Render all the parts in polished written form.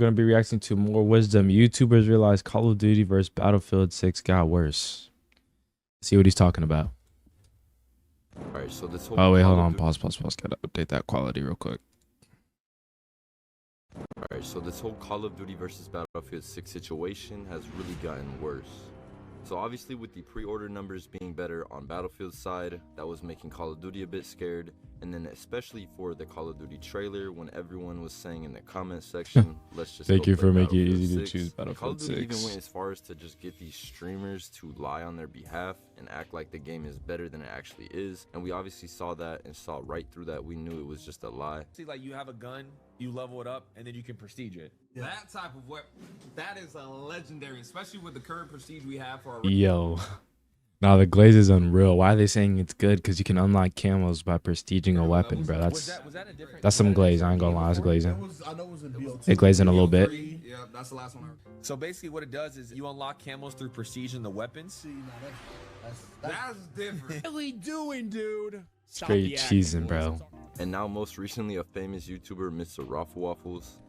going to be reacting to more wisdom. YouTubers realize Call of Duty versus Battlefield 6 got worse. See what he's talking about. All right, so this whole Oh, wait, hold on. Pause. Gotta update that quality real quick. All right, so this whole Call of Duty versus Battlefield 6 situation has really gotten worse. So obviously with the pre-order numbers being better on Battlefield's side, that was making Call of Duty a bit scared. And then especially for the Call of Duty trailer, when everyone was saying in the comment section, let's just Thank you for making it easy to 6. choose Battlefield Call of Duty 6. even went as far as to just get these streamers to lie on their behalf and act like the game is better than it actually is. And we obviously saw that and saw right through that. We knew it was just a lie. See, like you have a gun, you level it up, and then you can prestige it. Yeah. That type of weapon, that is a legendary, especially with the current prestige we have for our... Yo. Now the glaze is unreal. Why are they saying it's good? Because you can unlock camos by prestiging a weapon, bro. That's some glaze. I ain't gonna lie, it's glazing. It glazing a little bit. Yeah, that's the last one. So basically what it does is you unlock camos through prestige in the weapons. That's different. What are we doing, dude? Straight cheesing, bro. And now most recently a famous YouTuber, Mr. Waffles,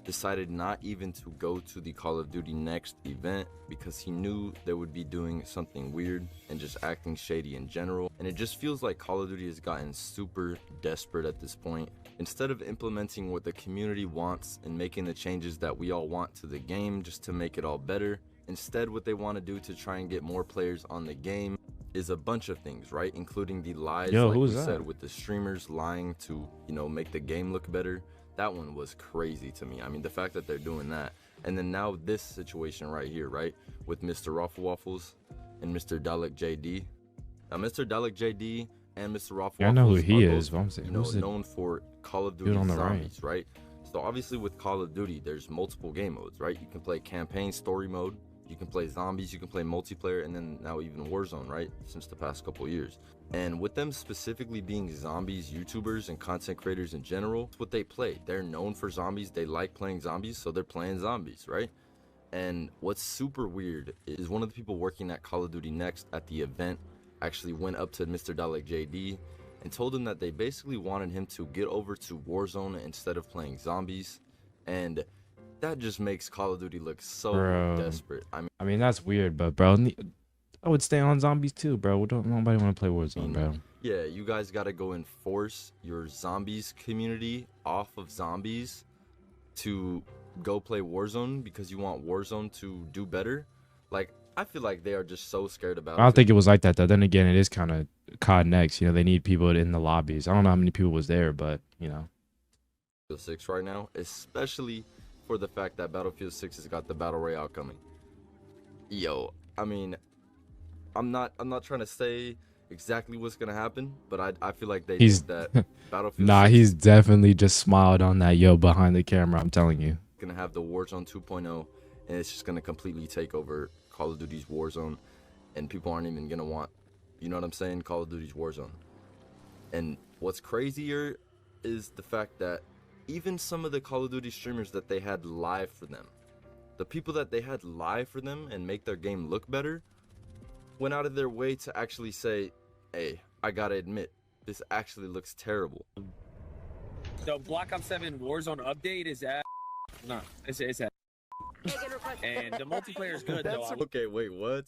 decided not even to go to the Call of Duty Next event because he knew they would be doing something weird and just acting shady in general. And it just feels like Call of Duty has gotten super desperate at this point. Instead of implementing what the community wants and making the changes that we all want to the game just to make it all better, instead what they want to do to try and get more players on the game is a bunch of things, right? Including the lies, like we said, with the streamers lying to, you know, make the game look better. That one was crazy to me. I mean, the fact that they're doing that. And then now this situation right here, right? With Mr. Waffles and Mr. Dalek JD. Now, Mr. Dalek JD and Mr. Waffles, I know who he is, but I'm saying, who's known for Call of Duty on the Zombies, right? So obviously with Call of Duty, there's multiple game modes, right? You can play campaign story mode, you can play zombies, you can play multiplayer, and then now even Warzone, right? Since the past couple years. And with them specifically being zombies YouTubers and content creators in general, it's what they play. They're known for zombies. They like playing zombies, so they're playing zombies, right? And what's super weird is one of the people working at Call of Duty Next at the event actually went up to Mr. Dalek JD and told him that they basically wanted him to get over to Warzone instead of playing zombies. And that just makes Call of Duty look so desperate. I mean, that's weird, but bro, I would stay on zombies too, bro. Nobody want to play Warzone, bro. Yeah, you guys got to go and force your zombies community off of zombies to go play Warzone because you want Warzone to do better. Like, I feel like they are just so scared about it. I don't think it was like that, though. Then again, it is kind of COD Next. You know, they need people in the lobbies. I don't know how many people was there, but, you know. Battlefield 6 right now, especially for the fact that Battlefield 6 has got the Battle Royale coming. Yo, I mean, I'm not trying to say exactly what's gonna happen, but I feel like they think that Battlefield. Nah, he's definitely just smiled on that behind the camera. I'm telling you. Gonna have the Warzone 2.0, and it's just gonna completely take over Call of Duty's Warzone, and people aren't even gonna want, you know what I'm saying, Call of Duty's Warzone. And what's crazier is the fact that even some of the Call of Duty streamers that they had live for them, the people that they had live for them and make their game look better, went out of their way to actually say, hey, I gotta admit, this actually looks terrible. The Black Ops 7 Warzone update is at... No, it's at... And the multiplayer is good, though. Okay, wait, what?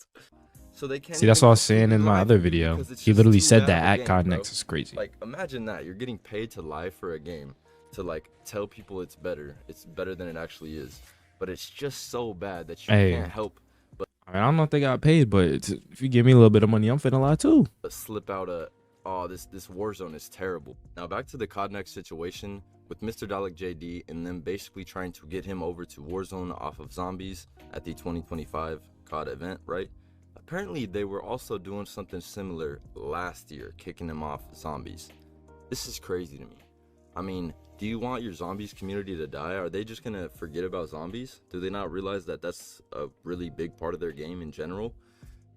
So they can't... See, that's what I was saying in my other video. He literally said that at COD Next. Is crazy. Like, imagine that. You're getting paid to live for a game, to, like, tell people it's better than it actually is. But it's just so bad that you can't help but... I mean, I don't know if they got paid, but if you give me a little bit of money, I'm finna lie too. But slip out oh, this Warzone is terrible. Now back to the COD Next situation with Mr. Dalek JD and them basically trying to get him over to Warzone off of zombies at the 2025 COD event, right? Apparently they were also doing something similar last year, kicking him off zombies. This is crazy to me. I mean, do you want your zombies community to die? Are they just gonna forget about zombies? Do they not realize that that's a really big part of their game in general?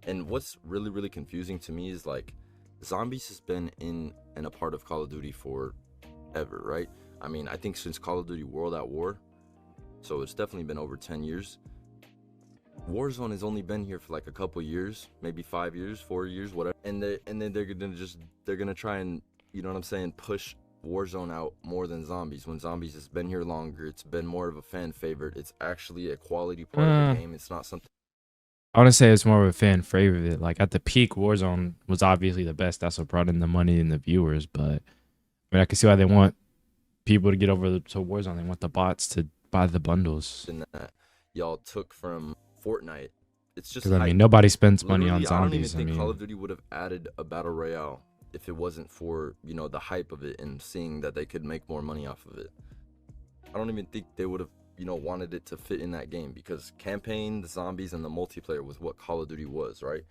And what's really, really confusing to me is, like, zombies has been in and a part of Call of Duty forever, right? I mean, I think since Call of Duty World at War, so it's definitely been over 10 years. Warzone has only been here for like a couple years, maybe 5 years, 4 years, whatever. And then they're gonna try and, you know what I'm saying, push Warzone out more than Zombies when Zombies has been here longer. It's been more of a fan favorite. It's actually a quality part of the game. It's not something. I want to say it's more of a fan favorite. Like at the peak, Warzone was obviously the best. That's what brought in the money and the viewers. But I mean, I can see why they want people to get over to Warzone. They want the bots to buy the bundles. That y'all took from Fortnite. It's just. Because I mean, nobody spends money on I don't even Zombies. think Call of Duty would have added a battle royale if it wasn't for, you know, the hype of it and seeing that they could make more money off of it. I don't even think they would have, you know, wanted it to fit in that game, because campaign, the zombies, and the multiplayer was what Call of Duty was, right?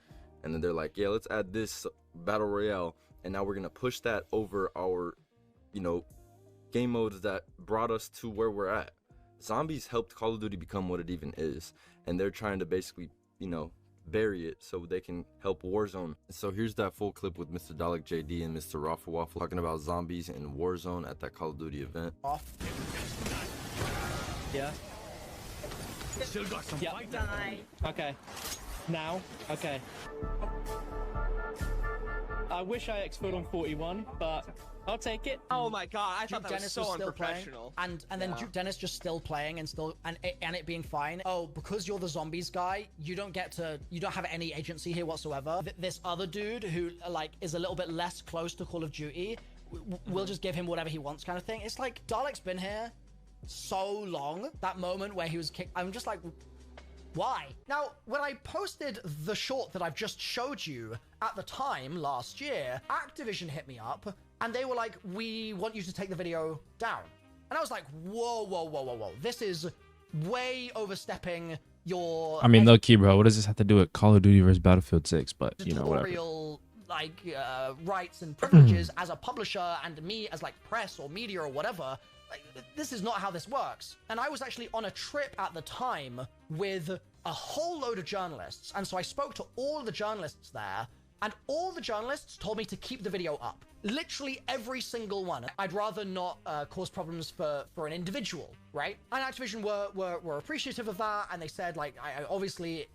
And then they're like, yeah, let's add this battle royale, and now we're gonna push that over our, you know, game modes that brought us to where we're at. Zombies helped Call of Duty become what it even is, and they're trying to basically, you know, bury it so they can help Warzone. So here's that full clip with Mr. Dalek JD and Mr. Waffle talking about zombies in Warzone at that Call of Duty event. Yeah. Still got some fight. Okay. Now. Okay. I wish I exploded on 41, but I'll take it. Oh my god, I thought that Dennis was so was still unprofessional. playing, and then Duke Dennis just still playing and it being fine. Oh, because you're the zombies guy, you don't have any agency here whatsoever. This other dude who like is a little bit less close to Call of Duty, we'll just give him whatever he wants, kind of thing. It's like Dalek's been here so long. That moment where he was kicked, I'm just like, why? Now, when I posted the short that I've just showed you at the time last year, Activision hit me up and they were like, we want you to take the video down. And I was like, whoa, whoa, whoa, whoa, whoa. This is way overstepping your... I mean, low key, bro. What does this have to do with Call of Duty versus Battlefield 6? But, you know, whatever. Like, rights and privileges as a publisher and me as, like, press or media or whatever. Like, this is not how this works. And I was actually on a trip at the time with a whole load of journalists. And so I spoke to all the journalists there, and all the journalists told me to keep the video up. Literally every single one. I'd rather not cause problems for an individual, right? And Activision were appreciative of that, and they said, like, I obviously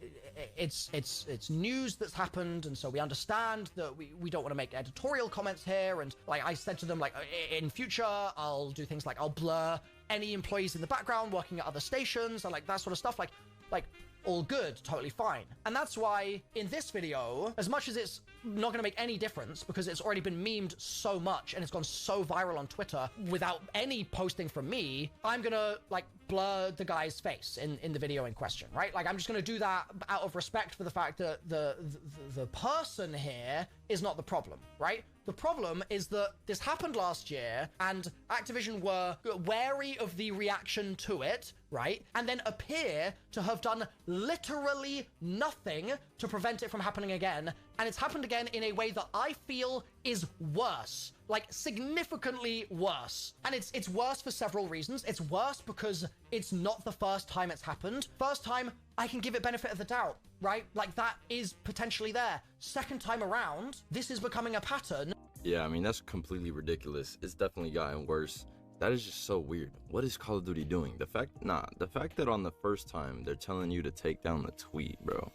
it's news that's happened, and so we understand that we don't want to make editorial comments here. And like I said to them, like, in future I'll do things like I'll blur any employees in the background working at other stations and like that sort of stuff. Like all good, totally fine. And that's why in this video, as much as it's not gonna make any difference because it's already been memed so much and it's gone so viral on Twitter without any posting from me, I'm gonna like blur the guy's face in the video in question, right? Like I'm just gonna do that out of respect for the fact that the person here is not the problem, right? The problem is that this happened last year and Activision were wary of the reaction to it, right? And then appear to have done literally nothing to prevent it from happening again. And it's happened again in a way that I feel is worse, like significantly worse. And it's worse for several reasons. It's worse because it's not the first time it's happened. First time, I can give it benefit of the doubt, right? Like that is potentially there. Second time around, this is becoming a pattern. Yeah, I mean, that's completely ridiculous. It's definitely gotten worse. That is just so weird. What is Call of Duty doing? The fact that on the first time they're telling you to take down the tweet, bro,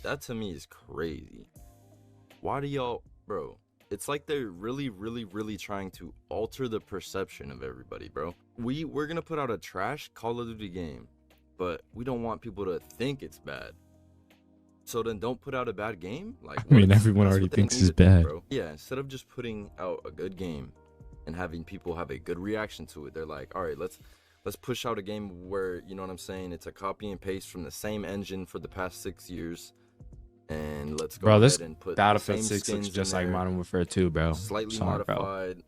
that to me is crazy. Why do y'all, bro? It's like they're really, really, really trying to alter the perception of everybody, bro. We're gonna put out a trash Call of Duty game, but we don't want people to think it's bad. So then don't put out a bad game? Like, I mean, everyone already thinks it's bad. Bro. Yeah, instead of just putting out a good game and having people have a good reaction to it, they're like, all right, let's push out a game where, you know what I'm saying, it's a copy and paste from the same engine for the past 6 years, and let's go ahead and put Battlefield 6 looks just like Modern Warfare 2, bro. Slightly modified,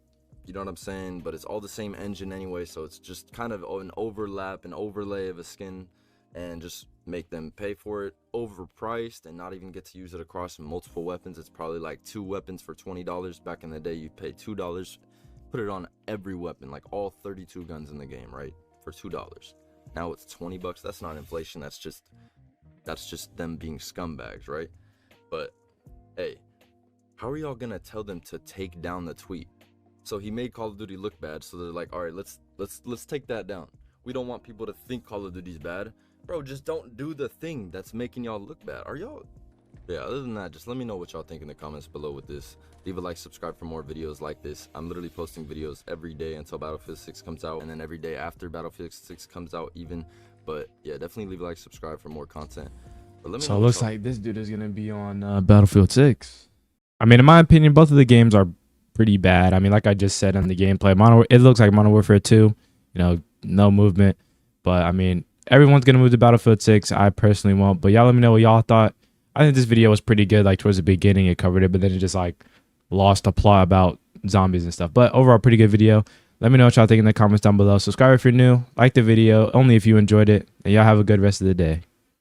you know what I'm saying, but it's all the same engine anyway, so it's just kind of an overlap, an overlay of a skin, and just make them pay for it, overpriced, and not even get to use it across multiple weapons. It's probably like 2 weapons for $20. Back in the day, you pay $2. Put it on every weapon, like all 32 guns in the game, right? For $2. Now it's $20. That's not inflation. That's just them being scumbags, right? But hey, how are y'all gonna tell them to take down the tweet? So he made Call of Duty look bad, so they're like, all right, let's take that down. We don't want people to think Call of Duty's bad. Bro, just don't do the thing that's making y'all look bad. Are y'all Yeah, other than that, just let me know what y'all think in the comments below with this. Leave a like, subscribe for more videos like this. I'm literally posting videos every day until Battlefield 6 comes out, and then every day after Battlefield 6 comes out even. But yeah, definitely leave a like, subscribe for more content. But let me So know it what looks y'all- like this dude is gonna be on Battlefield 6. I mean, in my opinion, both of the games are pretty bad. I mean, like I just said on the gameplay, it looks like Modern Warfare 2. You know, no movement. But I mean, everyone's gonna move to Battlefield 6. I personally won't. But y'all let me know what y'all thought. I think this video was pretty good. Like towards the beginning, it covered it, but then it just like lost the plot about zombies and stuff. But overall, pretty good video. Let me know what y'all think in the comments down below. Subscribe if you're new. Like the video, only if you enjoyed it. And y'all have a good rest of the day.